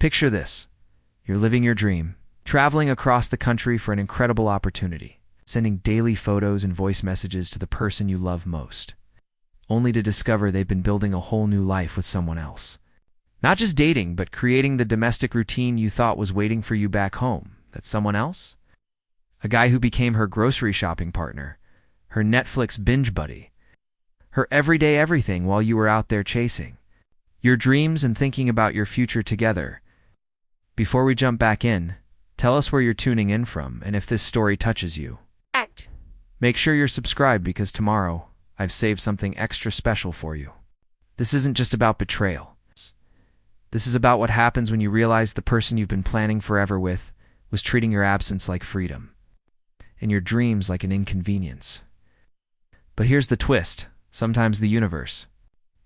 Picture this. You're living your dream, traveling across the country for an incredible opportunity, sending daily photos and voice messages to the person you love most, only to discover they've been building a whole new life with someone else. Not just dating, but creating the domestic routine you thought was waiting for you back home. That's someone else? A guy who became her grocery shopping partner, her Netflix binge buddy, her everyday everything while you were out there chasing your dreams and thinking about your future together. Before we jump back in, tell us where you're tuning in from and if this story touches you. Make sure you're subscribed because tomorrow I've saved something extra special for you. This isn't just about betrayal. This is about what happens when you realize the person you've been planning forever with was treating your absence like freedom, and your dreams like an inconvenience. But here's the twist. Sometimes the universe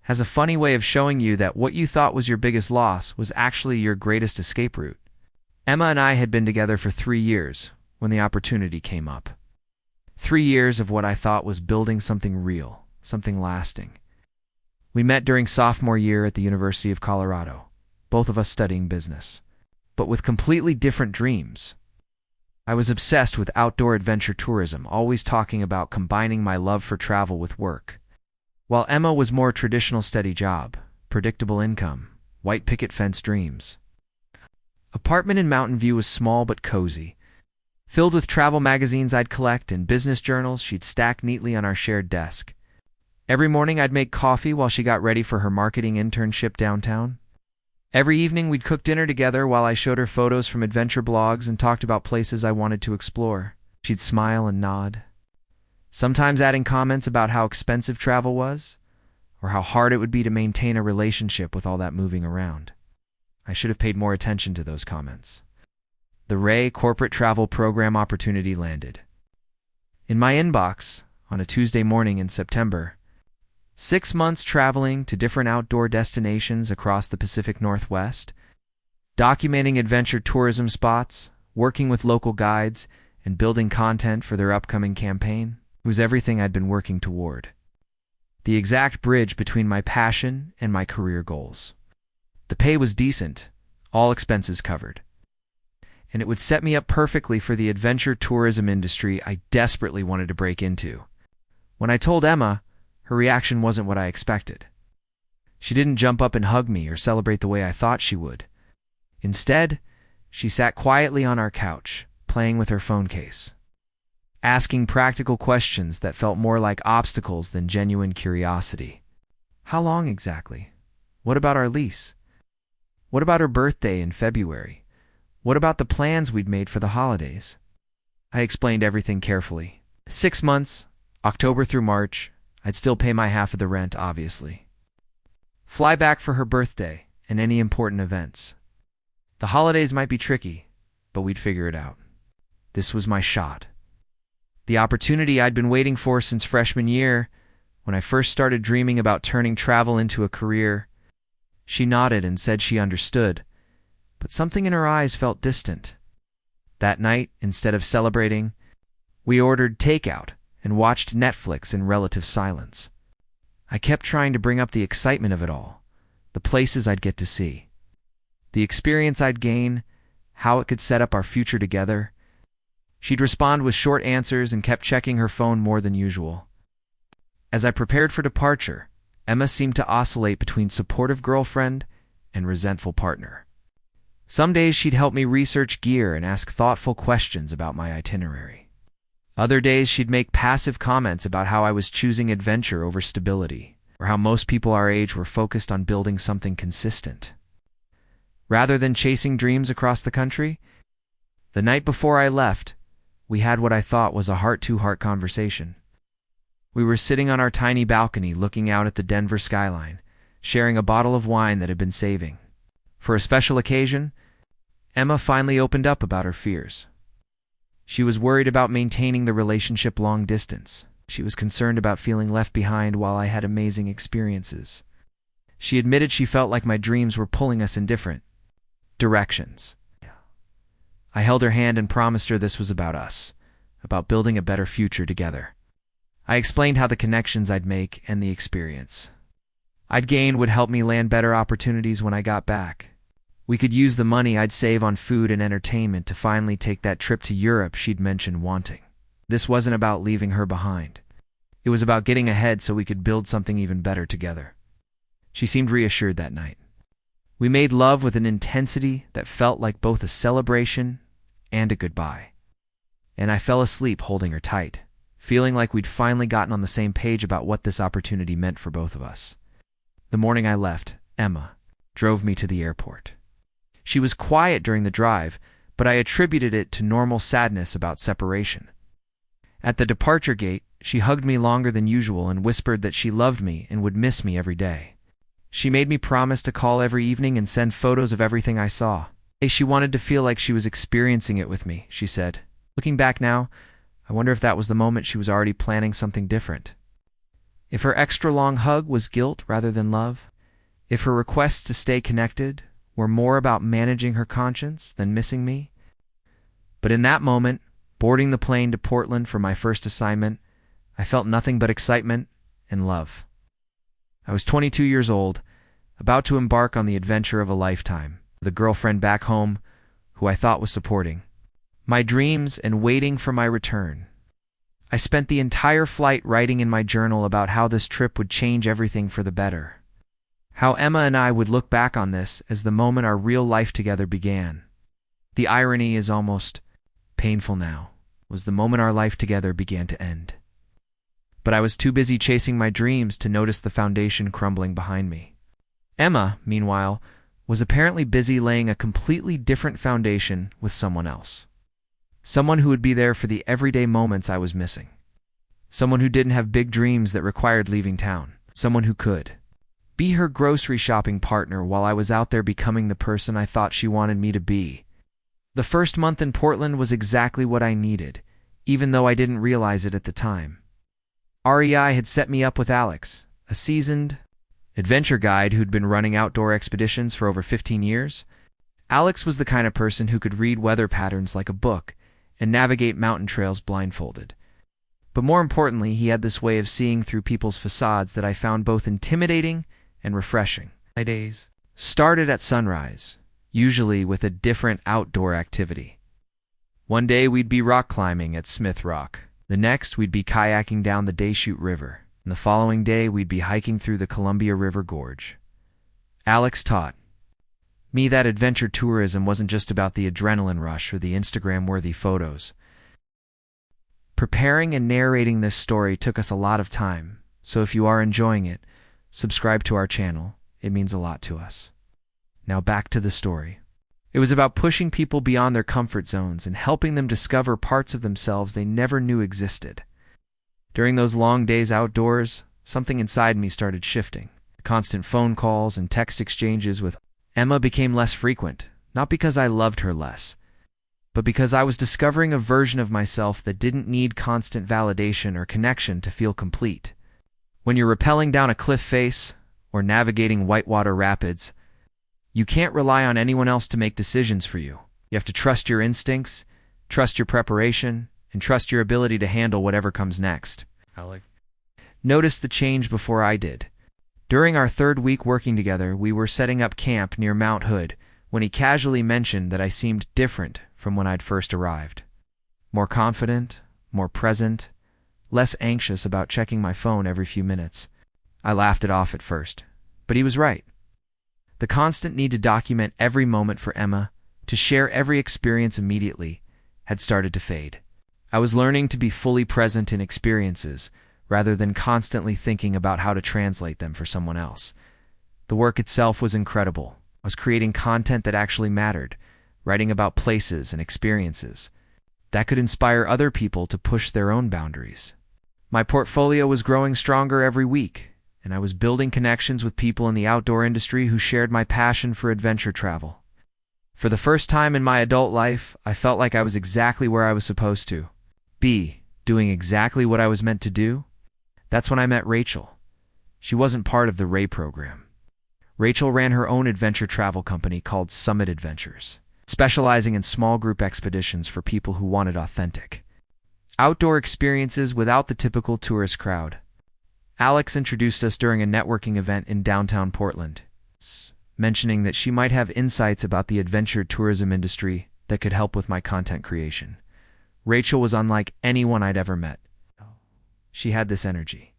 has a funny way of showing you that what you thought was your biggest loss was actually your greatest escape route. Emma and I had been together for 3 years when the opportunity came up. 3 years of what I thought was building something real, something lasting. We met during sophomore year at the University of Colorado, both of us studying business, but with completely different dreams. I was obsessed with outdoor adventure tourism, always talking about combining my love for travel with work, while Emma was more traditional steady job, predictable income, white picket fence dreams. Apartment in Mountain View was small but cozy, filled with travel magazines I'd collect and business journals she'd stack neatly on our shared desk. Every morning I'd make coffee while she got ready for her marketing internship downtown. Every evening we'd cook dinner together while I showed her photos from adventure blogs and talked about places I wanted to explore. She'd smile and nod, sometimes adding comments about how expensive travel was, or how hard it would be to maintain a relationship with all that moving around. I should have paid more attention to those comments. The Ray corporate travel program opportunity landed in my inbox on a Tuesday morning in September. 6 months traveling to different outdoor destinations across the Pacific Northwest, documenting adventure tourism spots, working with local guides, and building content for their upcoming campaign was everything I'd been working toward. The exact bridge between my passion and my career goals. The pay was decent, all expenses covered, and it would set me up perfectly for the adventure tourism industry I desperately wanted to break into. When I told Emma, her reaction wasn't what I expected. She didn't jump up and hug me or celebrate the way I thought she would. Instead, she sat quietly on our couch, playing with her phone case, asking practical questions that felt more like obstacles than genuine curiosity. How long exactly? What about our lease? What about her birthday in February? What about the plans we'd made for the holidays? I explained everything carefully. 6 months, October through March. I'd still pay my half of the rent, obviously. Fly back for her birthday and any important events. The holidays might be tricky, but we'd figure it out. This was my shot. The opportunity I'd been waiting for since freshman year, when I first started dreaming about turning travel into a career. She nodded and said she understood, but something in her eyes felt distant. That night, instead of celebrating, we ordered takeout and watched Netflix in relative silence. I kept trying to bring up the excitement of it all, the places I'd get to see, the experience I'd gain, how it could set up our future together. She'd respond with short answers and kept checking her phone more than usual. As I prepared for departure, Emma seemed to oscillate between supportive girlfriend and resentful partner. Some days she'd help me research gear and ask thoughtful questions about my itinerary. Other days she'd make passive comments about how I was choosing adventure over stability, or how most people our age were focused on building something consistent, rather than chasing dreams across the country. The night before I left, we had what I thought was a heart-to-heart conversation. We were sitting on our tiny balcony looking out at the Denver skyline, sharing a bottle of wine that had been saving. For a special occasion, Emma finally opened up about her fears. She was worried about maintaining the relationship long distance. She was concerned about feeling left behind while I had amazing experiences. She admitted she felt like my dreams were pulling us in different directions. I held her hand and promised her this was about us, about building a better future together. I explained how the connections I'd make and the experience I'd gain would help me land better opportunities when I got back. We could use the money I'd save on food and entertainment to finally take that trip to Europe she'd mentioned wanting. This wasn't about leaving her behind. It was about getting ahead so we could build something even better together. She seemed reassured that night. We made love with an intensity that felt like both a celebration and a goodbye. And I fell asleep holding her tight, feeling like we'd finally gotten on the same page about what this opportunity meant for both of us. The morning I left, Emma drove me to the airport. She was quiet during the drive, but I attributed it to normal sadness about separation. At the departure gate, she hugged me longer than usual and whispered that she loved me and would miss me every day. She made me promise to call every evening and send photos of everything I saw. She wanted to feel like she was experiencing it with me, she said. Looking back now, I wonder if that was the moment she was already planning something different. If her extra-long hug was guilt rather than love. If her requests to stay connected were more about managing her conscience than missing me. But in that moment, boarding the plane to Portland for my first assignment, I felt nothing but excitement and love. I was 22 years old, about to embark on the adventure of a lifetime, with a girlfriend back home who I thought was supporting my dreams and waiting for my return. I spent the entire flight writing in my journal about how this trip would change everything for the better. How Emma and I would look back on this as the moment our real life together began. The irony is almost painful now, was the moment our life together began to end. But I was too busy chasing my dreams to notice the foundation crumbling behind me. Emma, meanwhile, was apparently busy laying a completely different foundation with someone else. Someone who would be there for the everyday moments I was missing. Someone who didn't have big dreams that required leaving town. Someone who could be her grocery shopping partner while I was out there becoming the person I thought she wanted me to be. The first month in Portland was exactly what I needed, even though I didn't realize it at the time. REI had set me up with Alex, a seasoned adventure guide who'd been running outdoor expeditions for over 15 years. Alex was the kind of person who could read weather patterns like a book and navigate mountain trails blindfolded. But more importantly, he had this way of seeing through people's facades that I found both intimidating and refreshing. My days started at sunrise, usually with a different outdoor activity. One day we'd be rock climbing at Smith Rock. The next we'd be kayaking down the Deschutes River. And the following day we'd be hiking through the Columbia River Gorge. Alex taught me that adventure tourism wasn't just about the adrenaline rush or the Instagram-worthy photos. Preparing and narrating this story took us a lot of time, so if you are enjoying it, subscribe to our channel. It means a lot to us. Now back to the story. It was about pushing people beyond their comfort zones and helping them discover parts of themselves they never knew existed. During those long days outdoors, something inside me started shifting. The constant phone calls and text exchanges with Emma became less frequent, not because I loved her less, but because I was discovering a version of myself that didn't need constant validation or connection to feel complete. When you're rappelling down a cliff face or navigating whitewater rapids, you can't rely on anyone else to make decisions for you. You have to trust your instincts, trust your preparation, and trust your ability to handle whatever comes next. Notice the change before I did. During our third week working together, we were setting up camp near Mount Hood when he casually mentioned that I seemed different from when I'd first arrived. More confident, more present, less anxious about checking my phone every few minutes. I laughed it off at first, but he was right. The constant need to document every moment for Emma, to share every experience immediately, had started to fade. I was learning to be fully present in experiences, rather than constantly thinking about how to translate them for someone else. The work itself was incredible. I was creating content that actually mattered, writing about places and experiences that could inspire other people to push their own boundaries. My portfolio was growing stronger every week, and I was building connections with people in the outdoor industry who shared my passion for adventure travel. For the first time in my adult life, I felt like I was exactly where I was supposed to be, doing exactly what I was meant to do. That's when I met Rachel. She wasn't part of the Ray program. Rachel ran her own adventure travel company called Summit Adventures, specializing in small group expeditions for people who wanted authentic outdoor experiences without the typical tourist crowd. Alex introduced us during a networking event in downtown Portland. mentioning that she might have insights about the adventure tourism industry that could help with my content creation. Rachel was unlike anyone I'd ever met. She had this energy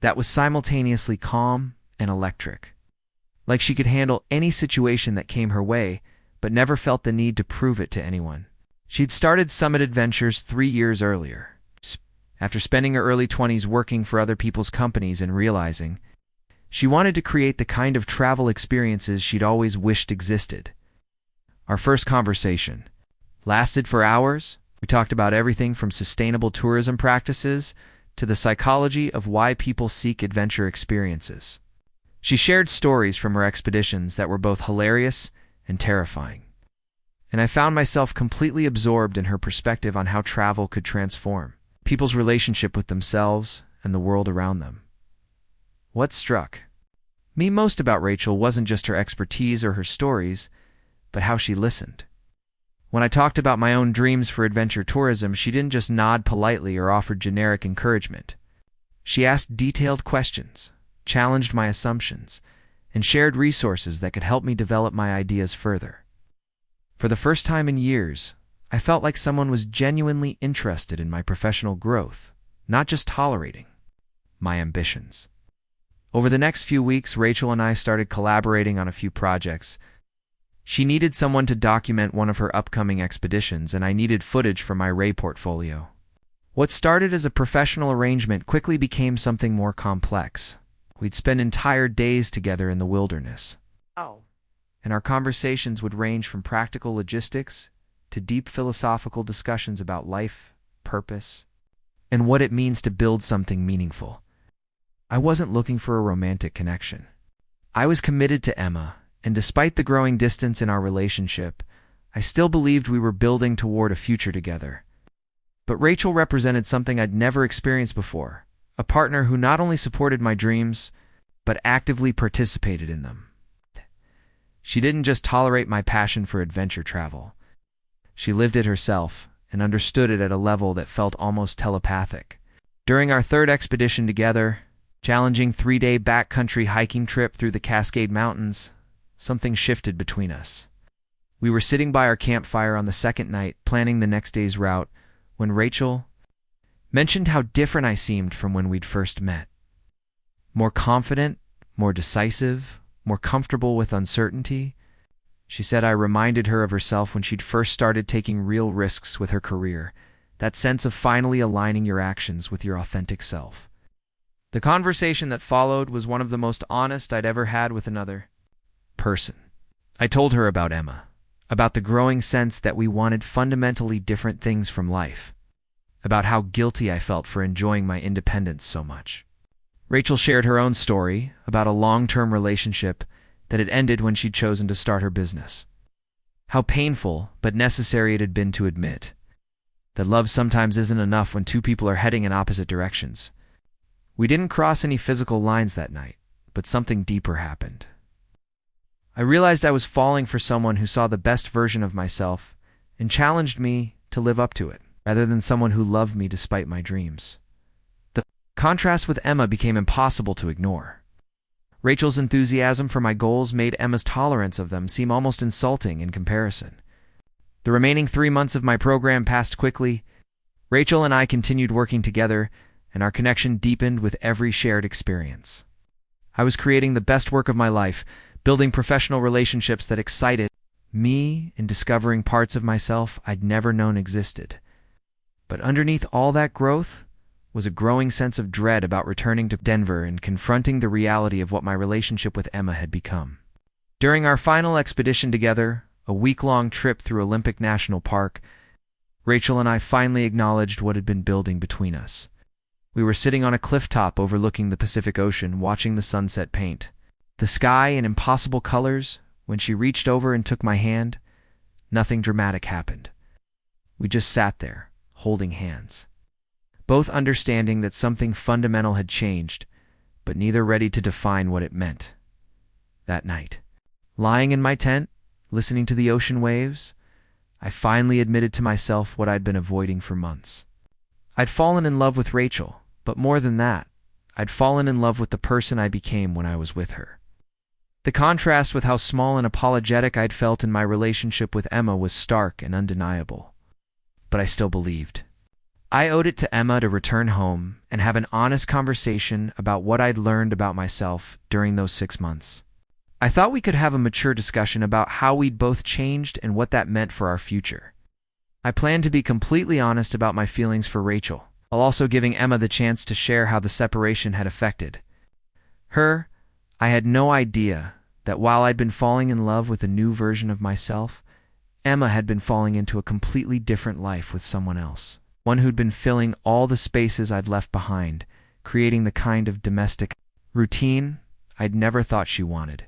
that was simultaneously calm and electric. Like she could handle any situation that came her way, but never felt the need to prove it to anyone. She'd started Summit Adventures 3 years earlier, after spending her early 20s working for other people's companies and realizing she wanted to create the kind of travel experiences she'd always wished existed. Our first conversation lasted for hours. We talked about everything from sustainable tourism practices to the psychology of why people seek adventure experiences. She shared stories from her expeditions that were both hilarious and terrifying, and I found myself completely absorbed in her perspective on how travel could transform people's relationship with themselves and the world around them. What struck me most about Rachel wasn't just her expertise or her stories, but how she listened. When I talked about my own dreams for adventure tourism, she didn't just nod politely or offer generic encouragement. She asked detailed questions, challenged my assumptions, and shared resources that could help me develop my ideas further. For the first time in years, I felt like someone was genuinely interested in my professional growth, not just tolerating my ambitions. Over the next few weeks, Rachel and I started collaborating on a few projects. She needed someone to document one of her upcoming expeditions, and I needed footage for my Ray portfolio. What started as a professional arrangement quickly became something more complex. We'd spend entire days together in the wilderness. And our conversations would range from practical logistics to deep philosophical discussions about life, purpose, and what it means to build something meaningful. I wasn't looking for a romantic connection. I was committed to Emma, and despite the growing distance in our relationship, I still believed we were building toward a future together. But Rachel represented something I'd never experienced before, a partner who not only supported my dreams, but actively participated in them. She didn't just tolerate my passion for adventure travel. She lived it herself and understood it at a level that felt almost telepathic. During our third expedition together, challenging 3-day backcountry hiking trip through the Cascade Mountains, something shifted between us. We were sitting by our campfire on the second night, planning the next day's route, when Rachel mentioned how different I seemed from when we'd first met. More confident, more decisive, more comfortable with uncertainty. She said I reminded her of herself when she'd first started taking real risks with her career, that sense of finally aligning your actions with your authentic self. The conversation that followed was one of the most honest I'd ever had with another person. I told her about Emma, about the growing sense that we wanted fundamentally different things from life, about how guilty I felt for enjoying my independence so much. Rachel shared her own story about a long-term relationship that had ended when she'd chosen to start her business. How painful but necessary it had been to admit that love sometimes isn't enough when two people are heading in opposite directions. We didn't cross any physical lines that night, but something deeper happened. I realized I was falling for someone who saw the best version of myself and challenged me to live up to it, rather than someone who loved me despite my dreams. The contrast with Emma became impossible to ignore. Rachel's enthusiasm for my goals made Emma's tolerance of them seem almost insulting in comparison. The remaining 3 months of my program passed quickly. Rachel and I continued working together, and our connection deepened with every shared experience. I was creating the best work of my life, building professional relationships that excited me and discovering parts of myself I'd never known existed. But underneath all that growth was a growing sense of dread about returning to Denver and confronting the reality of what my relationship with Emma had become. During our final expedition together, a week-long trip through Olympic National Park, Rachel and I finally acknowledged what had been building between us. We were sitting on a cliff top overlooking the Pacific Ocean, watching the sunset paint the sky in impossible colors. When she reached over and took my hand, nothing dramatic happened. We just sat there, holding hands, both understanding that something fundamental had changed, but neither ready to define what it meant. That night, lying in my tent, listening to the ocean waves, I finally admitted to myself what I'd been avoiding for months. I'd fallen in love with Rachel, but more than that, I'd fallen in love with the person I became when I was with her. The contrast with how small and apologetic I'd felt in my relationship with Emma was stark and undeniable. But I still believed. I owed it to Emma to return home and have an honest conversation about what I'd learned about myself during those 6 months. I thought we could have a mature discussion about how we'd both changed and what that meant for our future. I planned to be completely honest about my feelings for Rachel, while also giving Emma the chance to share how the separation had affected her. I had no idea that while I'd been falling in love with a new version of myself, Emma had been falling into a completely different life with someone else, one who'd been filling all the spaces I'd left behind, creating the kind of domestic routine I'd never thought she wanted.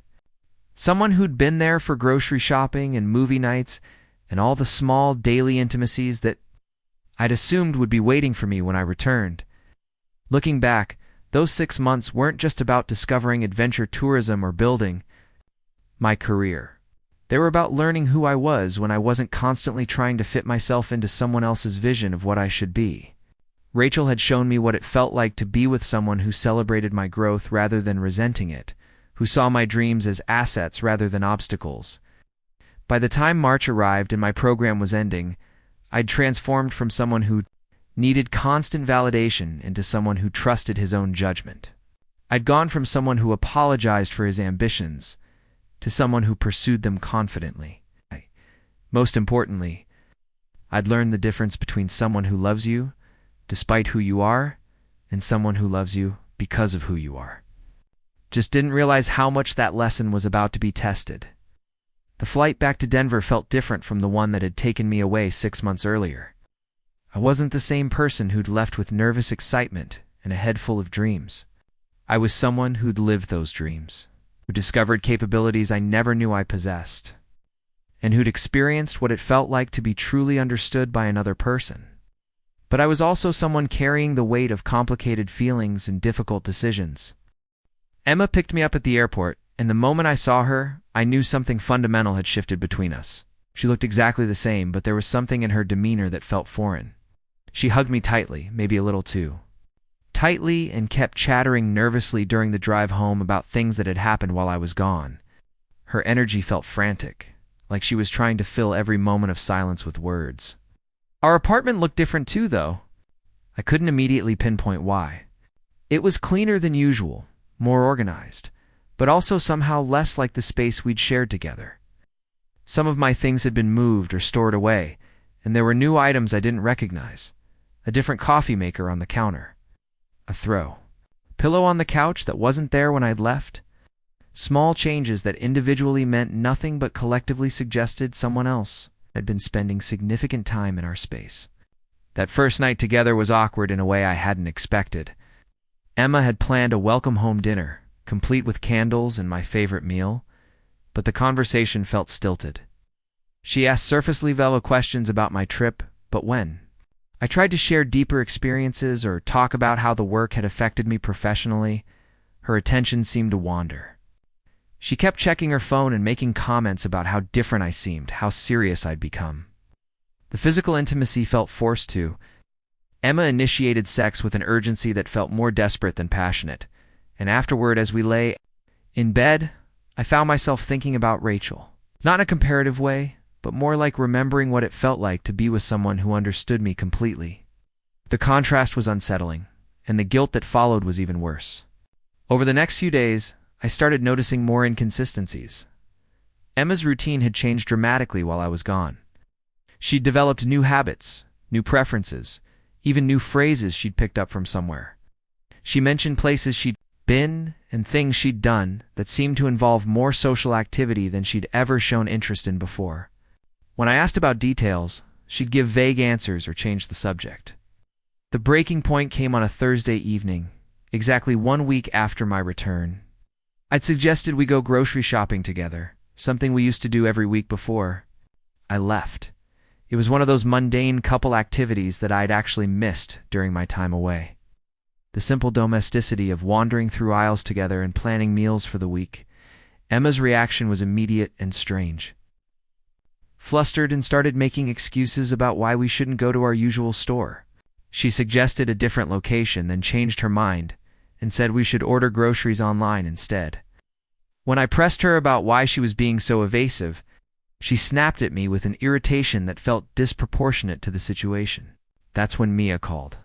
Someone who'd been there for grocery shopping and movie nights and all the small daily intimacies that I'd assumed would be waiting for me when I returned. Looking back, those 6 months weren't just about discovering adventure tourism or building my career. They were about learning who I was when I wasn't constantly trying to fit myself into someone else's vision of what I should be. Rachel had shown me what it felt like to be with someone who celebrated my growth rather than resenting it, who saw my dreams as assets rather than obstacles. By the time March arrived and my program was ending, I'd transformed from someone who needed constant validation into someone who trusted his own judgment. I'd gone from someone who apologized for his ambitions to someone who pursued them confidently. Most importantly, I'd learned the difference between someone who loves you despite who you are and someone who loves you because of who you are. Just didn't realize how much that lesson was about to be tested. The flight back to Denver felt different from the one that had taken me away 6 months earlier. I wasn't the same person who'd left with nervous excitement and a head full of dreams. I was someone who'd lived those dreams, who discovered capabilities I never knew I possessed, and who'd experienced what it felt like to be truly understood by another person. But I was also someone carrying the weight of complicated feelings and difficult decisions. Emma picked me up at the airport, and the moment I saw her, I knew something fundamental had shifted between us. She looked exactly the same, but there was something in her demeanor that felt foreign. She hugged me tightly, maybe a little too tightly, and kept chattering nervously during the drive home about things that had happened while I was gone. Her energy felt frantic, like she was trying to fill every moment of silence with words. Our apartment looked different too, though. I couldn't immediately pinpoint why. It was cleaner than usual, more organized, but also somehow less like the space we'd shared together. Some of my things had been moved or stored away, and there were new items I didn't recognize. A different coffee maker on the counter. A pillow on the couch that wasn't there when I'd left. Small changes that individually meant nothing but collectively suggested someone else had been spending significant time in our space. That first night together was awkward in a way I hadn't expected. Emma had planned a welcome home dinner, complete with candles and my favorite meal, but the conversation felt stilted. She asked surface-level questions about my trip, but when I tried to share deeper experiences or talk about how the work had affected me professionally, her attention seemed to wander. She kept checking her phone and making comments about how different I seemed, how serious I'd become. The physical intimacy felt forced too. Emma initiated sex with an urgency that felt more desperate than passionate, and afterward, as we lay in bed, I found myself thinking about Rachel. Not in a comparative way, but more like remembering what it felt like to be with someone who understood me completely. The contrast was unsettling, and the guilt that followed was even worse. Over the next few days, I started noticing more inconsistencies. Emma's routine had changed dramatically while I was gone. She'd developed new habits, new preferences, even new phrases she'd picked up from somewhere. She mentioned places she'd been and things she'd done that seemed to involve more social activity than she'd ever shown interest in before. When I asked about details, she'd give vague answers or change the subject. The breaking point came on a Thursday evening, exactly 1 week after my return. I'd suggested we go grocery shopping together, something we used to do every week before. I left. It was one of those mundane couple activities that I'd actually missed during my time away. The simple domesticity of wandering through aisles together and planning meals for the week. Emma's reaction was immediate and strange. Flustered and started making excuses about why we shouldn't go to our usual store. She suggested a different location, then changed her mind and said we should order groceries online instead. When I pressed her about why she was being so evasive, she snapped at me with an irritation that felt disproportionate to the situation. That's when Mia called.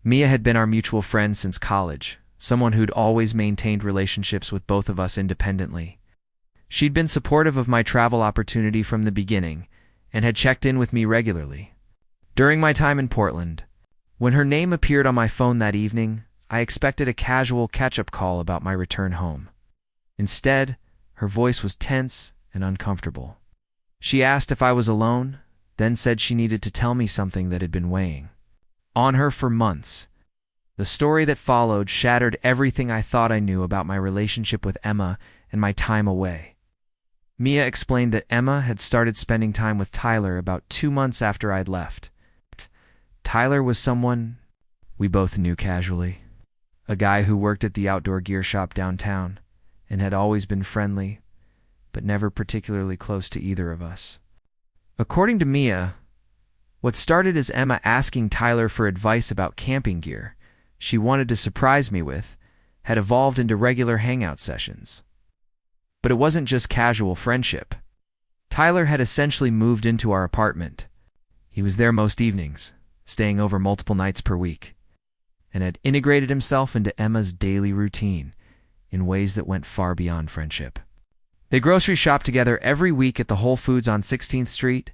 Mia had been our mutual friend since college, someone who'd always maintained relationships with both of us independently. She'd been supportive of my travel opportunity from the beginning and had checked in with me regularly. During my time in Portland, when her name appeared on my phone that evening, I expected a casual catch-up call about my return home. Instead, her voice was tense and uncomfortable. She asked if I was alone, then said she needed to tell me something that had been weighing on her for months. The story that followed shattered everything I thought I knew about my relationship with Emma and my time away. Mia explained that Emma had started spending time with Tyler about 2 months after I'd left. Tyler was someone we both knew casually, a guy who worked at the outdoor gear shop downtown and had always been friendly, but never particularly close to either of us. According to Mia, what started as Emma asking Tyler for advice about camping gear she wanted to surprise me with had evolved into regular hangout sessions. But it wasn't just casual friendship. Tyler had essentially moved into our apartment. He was there most evenings, staying over multiple nights per week, and had integrated himself into Emma's daily routine in ways that went far beyond friendship. They grocery shopped together every week at the Whole Foods on 16th Street.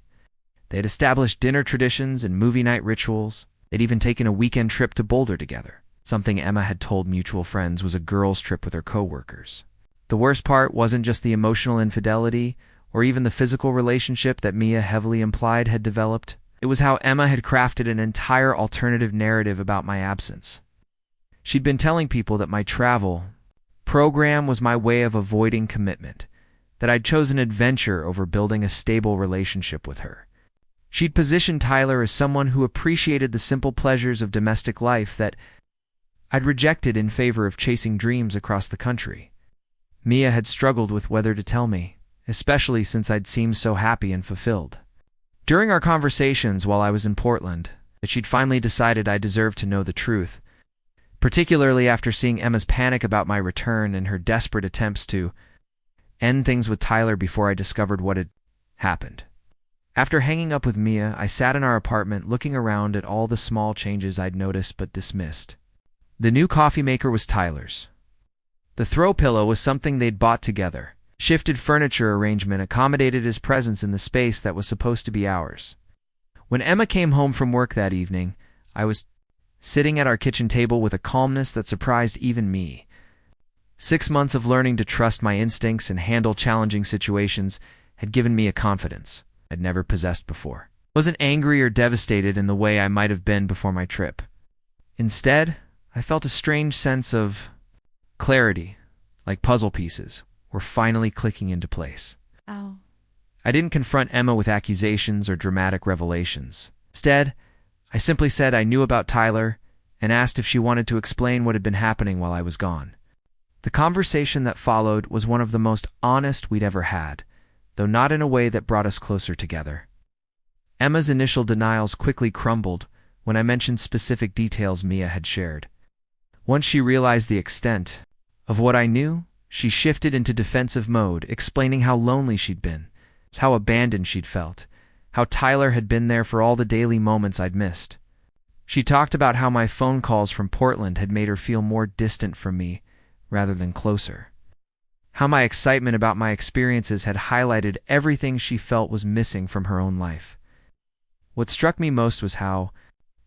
They had established dinner traditions and movie night rituals. They'd even taken a weekend trip to Boulder together, something Emma had told mutual friends was a girls' trip with her coworkers. The worst part wasn't just the emotional infidelity or even the physical relationship that Mia heavily implied had developed. It was how Emma had crafted an entire alternative narrative about my absence. She'd been telling people that my travel program was my way of avoiding commitment, that I'd chosen adventure over building a stable relationship with her. She'd positioned Tyler as someone who appreciated the simple pleasures of domestic life that I'd rejected in favor of chasing dreams across the country. Mia had struggled with whether to tell me, especially since I'd seemed so happy and fulfilled. During our conversations while I was in Portland, that she'd finally decided I deserved to know the truth, particularly after seeing Emma's panic about my return and her desperate attempts to end things with Tyler before I discovered what had happened. After hanging up with Mia, I sat in our apartment looking around at all the small changes I'd noticed but dismissed. The new coffee maker was Tyler's. The throw pillow was something they'd bought together. Shifted furniture arrangement accommodated his presence in the space that was supposed to be ours. When Emma came home from work that evening, I was sitting at our kitchen table with a calmness that surprised even me. 6 months of learning to trust my instincts and handle challenging situations had given me a confidence I'd never possessed before. I wasn't angry or devastated in the way I might have been before my trip. Instead, I felt a strange sense of clarity, like puzzle pieces were finally clicking into place. Oh. I didn't confront Emma with accusations or dramatic revelations. Instead, I simply said I knew about Tyler and asked if she wanted to explain what had been happening while I was gone. The conversation that followed was one of the most honest we'd ever had, though not in a way that brought us closer together. Emma's initial denials quickly crumbled when I mentioned specific details Mia had shared. Once she realized the extent of what I knew, she shifted into defensive mode, explaining how lonely she'd been, how abandoned she'd felt, how Tyler had been there for all the daily moments I'd missed. She talked about how my phone calls from Portland had made her feel more distant from me rather than closer. How my excitement about my experiences had highlighted everything she felt was missing from her own life. What struck me most was how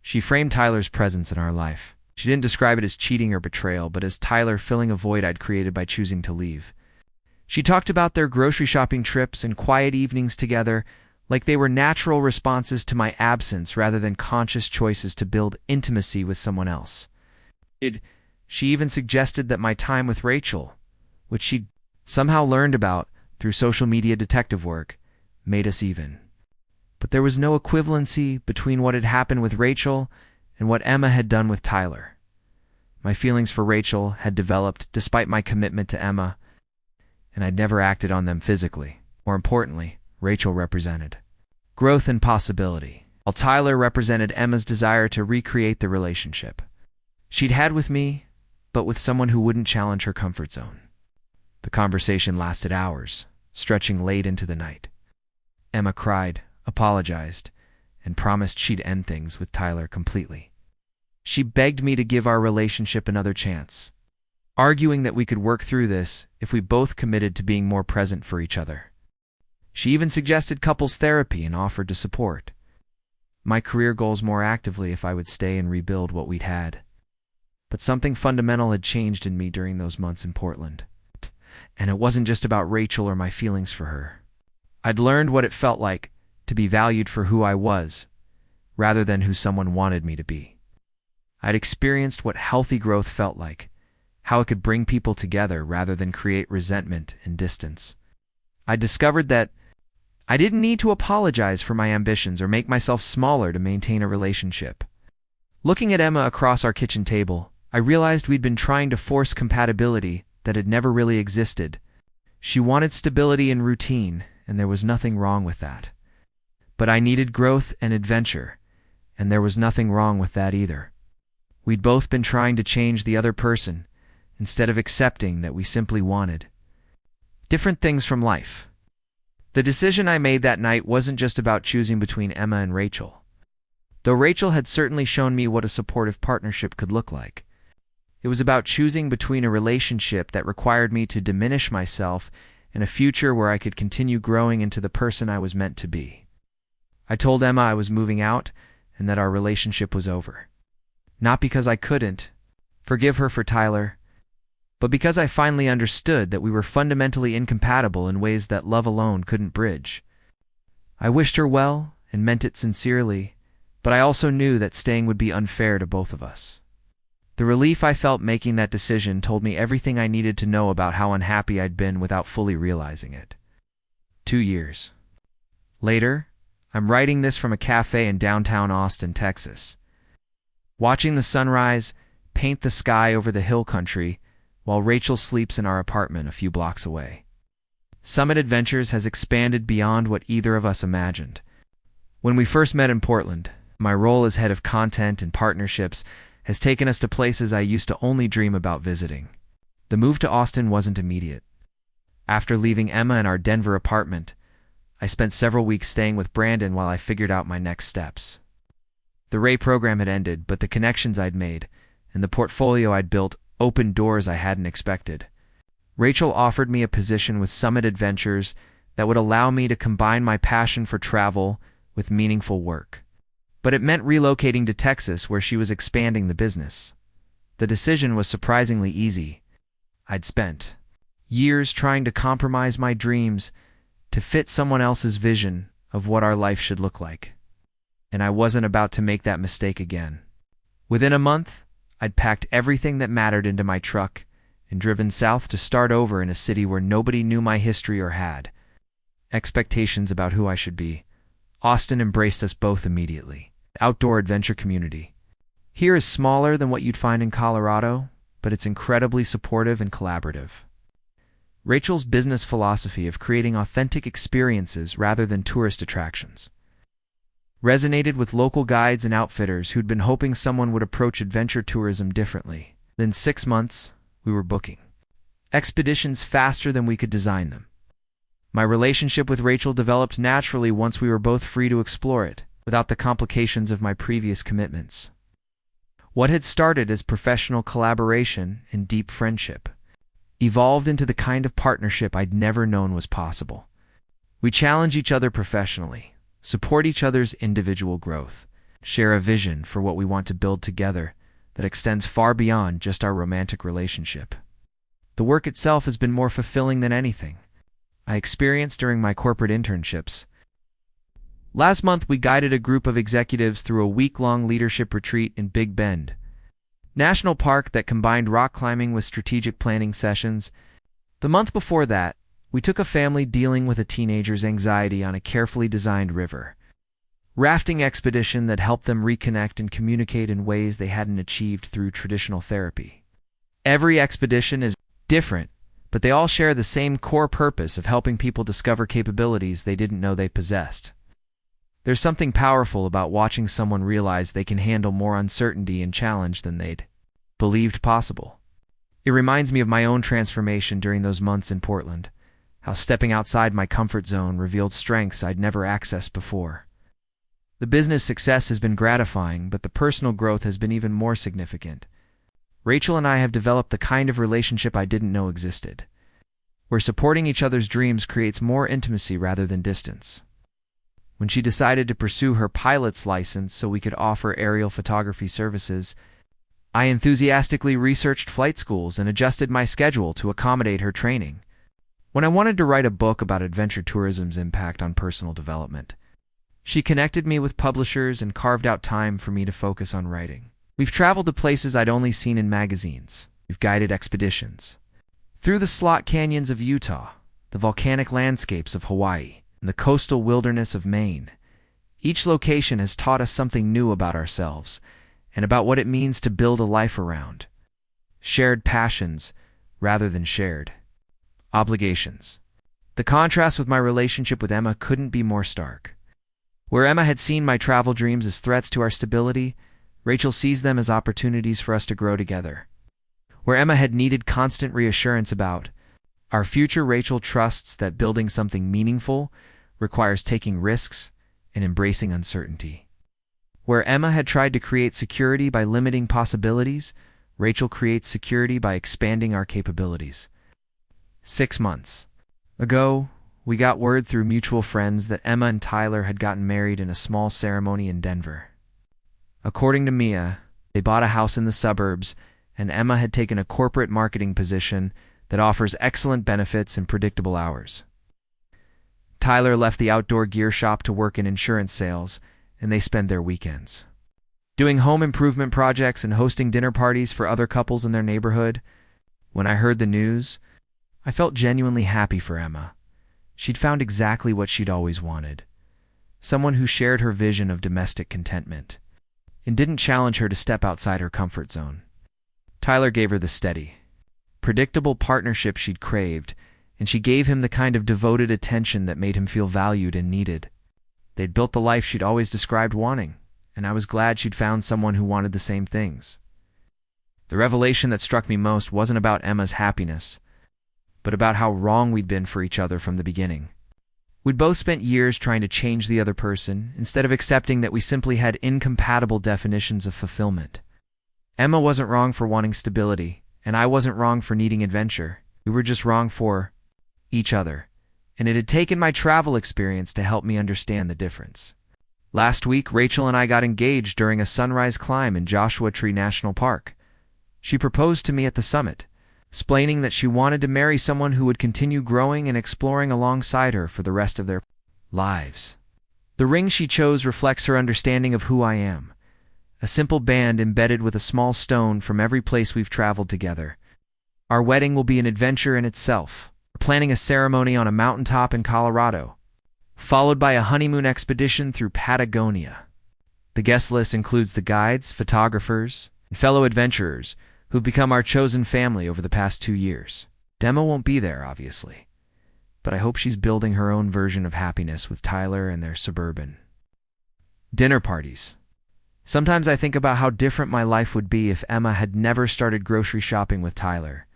she framed Tyler's presence in our life. She didn't describe it as cheating or betrayal, but as Tyler filling a void I'd created by choosing to leave. She talked about their grocery shopping trips and quiet evenings together like they were natural responses to my absence rather than conscious choices to build intimacy with someone else. She even suggested that my time with Rachel, which she'd somehow learned about through social media detective work, made us even. But there was no equivalency between what had happened with Rachel and what Emma had done with Tyler. My feelings for Rachel had developed despite my commitment to Emma, and I'd never acted on them physically. More importantly, Rachel represented growth and possibility, while Tyler represented Emma's desire to recreate the relationship she'd had with me, but with someone who wouldn't challenge her comfort zone. The conversation lasted hours, stretching late into the night. Emma cried, apologized, and promised she'd end things with Tyler completely. She begged me to give our relationship another chance, arguing that we could work through this if we both committed to being more present for each other. She even suggested couples therapy and offered to support my career goals more actively if I would stay and rebuild what we'd had. But something fundamental had changed in me during those months in Portland. And it wasn't just about Rachel or my feelings for her. I'd learned what it felt like to be valued for who I was, rather than who someone wanted me to be. I'd experienced what healthy growth felt like, how it could bring people together rather than create resentment and distance. I discovered that I didn't need to apologize for my ambitions or make myself smaller to maintain a relationship. Looking at Emma across our kitchen table, I realized we'd been trying to force compatibility that had never really existed. She wanted stability and routine, and there was nothing wrong with that. But I needed growth and adventure, and there was nothing wrong with that either. We'd both been trying to change the other person, instead of accepting that we simply wanted different things from life. The decision I made that night wasn't just about choosing between Emma and Rachel. Though Rachel had certainly shown me what a supportive partnership could look like, it was about choosing between a relationship that required me to diminish myself and a future where I could continue growing into the person I was meant to be. I told Emma I was moving out and that our relationship was over. Not because I couldn't forgive her for Tyler, but because I finally understood that we were fundamentally incompatible in ways that love alone couldn't bridge. I wished her well and meant it sincerely, but I also knew that staying would be unfair to both of us. The relief I felt making that decision told me everything I needed to know about how unhappy I'd been without fully realizing it. 2 years later, I'm writing this from a cafe in downtown Austin, Texas, watching the sunrise paint the sky over the hill country while Rachel sleeps in our apartment a few blocks away. Summit Adventures has expanded beyond what either of us imagined. When we first met in Portland, my role as head of content and partnerships has taken us to places I used to only dream about visiting. The move to Austin wasn't immediate. After leaving Emma in our Denver apartment, I spent several weeks staying with Brandon while I figured out my next steps. The Ray program had ended, but the connections I'd made and the portfolio I'd built opened doors I hadn't expected. Rachel offered me a position with Summit Adventures that would allow me to combine my passion for travel with meaningful work. But it meant relocating to Texas, where she was expanding the business. The decision was surprisingly easy. I'd spent years trying to compromise my dreams to fit someone else's vision of what our life should look like. And I wasn't about to make that mistake again. Within a month, I'd packed everything that mattered into my truck and driven south to start over in a city where nobody knew my history or had expectations about who I should be. Austin embraced us both immediately. Outdoor adventure community. Here is smaller than what you'd find in Colorado, but it's incredibly supportive and collaborative. Rachel's business philosophy of creating authentic experiences rather than tourist attractions resonated with local guides and outfitters who'd been hoping someone would approach adventure tourism differently. In 6 months, we were booking expeditions faster than we could design them. My relationship with Rachel developed naturally once we were both free to explore it, without the complications of my previous commitments. What had started as professional collaboration and deep friendship evolved into the kind of partnership I'd never known was possible. We challenge each other professionally, support each other's individual growth, share a vision for what we want to build together that extends far beyond just our romantic relationship. The work itself has been more fulfilling than anything I experienced during my corporate internships. Last month, we guided a group of executives through a week-long leadership retreat in Big Bend National Park that combined rock climbing with strategic planning sessions. The month before that, we took a family dealing with a teenager's anxiety on a carefully designed river rafting expedition that helped them reconnect and communicate in ways they hadn't achieved through traditional therapy. Every expedition is different, but they all share the same core purpose of helping people discover capabilities they didn't know they possessed. There's something powerful about watching someone realize they can handle more uncertainty and challenge than they'd believed possible. It reminds me of my own transformation during those months in Portland, how stepping outside my comfort zone revealed strengths I'd never accessed before. The business success has been gratifying, but the personal growth has been even more significant. Rachel and I have developed the kind of relationship I didn't know existed, where supporting each other's dreams creates more intimacy rather than distance. When she decided to pursue her pilot's license so we could offer aerial photography services, I enthusiastically researched flight schools and adjusted my schedule to accommodate her training. When I wanted to write a book about adventure tourism's impact on personal development, she connected me with publishers and carved out time for me to focus on writing. We've traveled to places I'd only seen in magazines. We've guided expeditions through the slot canyons of Utah, the volcanic landscapes of Hawaii, and the coastal wilderness of Maine. Each location has taught us something new about ourselves and about what it means to build a life around shared passions rather than shared obligations. The contrast with my relationship with Emma couldn't be more stark. Where Emma had seen my travel dreams as threats to our stability, Rachel sees them as opportunities for us to grow together. Where Emma had needed constant reassurance about our future, Rachel trusts that building something meaningful requires taking risks and embracing uncertainty. Where Emma had tried to create security by limiting possibilities, Rachel creates security by expanding our capabilities. 6 months ago, we got word through mutual friends that Emma and Tyler had gotten married in a small ceremony in Denver. According to Mia, they bought a house in the suburbs, and Emma had taken a corporate marketing position that offers excellent benefits and predictable hours. Tyler left the outdoor gear shop to work in insurance sales, and they spend their weekends doing home improvement projects and hosting dinner parties for other couples in their neighborhood. When I heard the news, I felt genuinely happy for Emma. She'd found exactly what she'd always wanted, someone who shared her vision of domestic contentment and didn't challenge her to step outside her comfort zone. Tyler gave her the steady, predictable partnership she'd craved, and she gave him the kind of devoted attention that made him feel valued and needed. They'd built the life she'd always described wanting, and I was glad she'd found someone who wanted the same things. The revelation that struck me most wasn't about Emma's happiness, but about how wrong we'd been for each other from the beginning. We'd both spent years trying to change the other person, instead of accepting that we simply had incompatible definitions of fulfillment. Emma wasn't wrong for wanting stability, and I wasn't wrong for needing adventure. We were just wrong for each other, and it had taken my travel experience to help me understand the difference. Last week, Rachel and I got engaged during a sunrise climb in Joshua Tree National Park. She proposed to me at the summit, explaining that she wanted to marry someone who would continue growing and exploring alongside her for the rest of their lives. The ring she chose reflects her understanding of who I am, a simple band embedded with a small stone from every place we've traveled together. Our wedding will be an adventure in itself. We're planning a ceremony on a mountaintop in Colorado, followed by a honeymoon expedition through Patagonia. The guest list includes the guides, photographers, and fellow adventurers who've become our chosen family over the past 2 years. Emma won't be there, obviously, but I hope she's building her own version of happiness with Tyler and their suburban dinner parties. Sometimes I think about how different my life would be if Emma had never started grocery shopping with Tyler.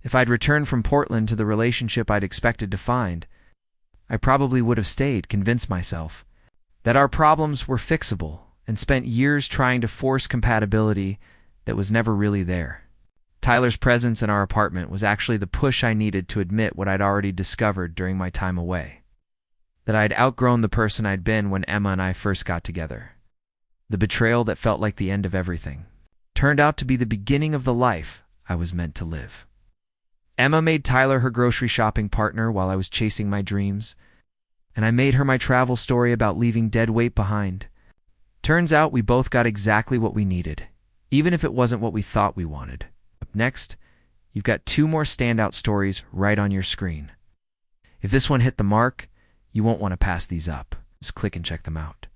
If I'd returned from Portland to the relationship I'd expected to find, I probably would have stayed, convinced myself that our problems were fixable, and spent years trying to force compatibility that was never really there. Tyler's presence in our apartment was actually the push I needed to admit what I'd already discovered during my time away, that I'd outgrown the person I'd been when Emma and I first got together. The betrayal that felt like the end of everything turned out to be the beginning of the life I was meant to live. Emma made Tyler her grocery shopping partner while I was chasing my dreams, and I made her my travel story about leaving dead weight behind. Turns out we both got exactly what we needed, even if it wasn't what we thought we wanted. Up next, you've got 2 more standout stories right on your screen. If this one hit the mark, you won't want to pass these up. Just click and check them out.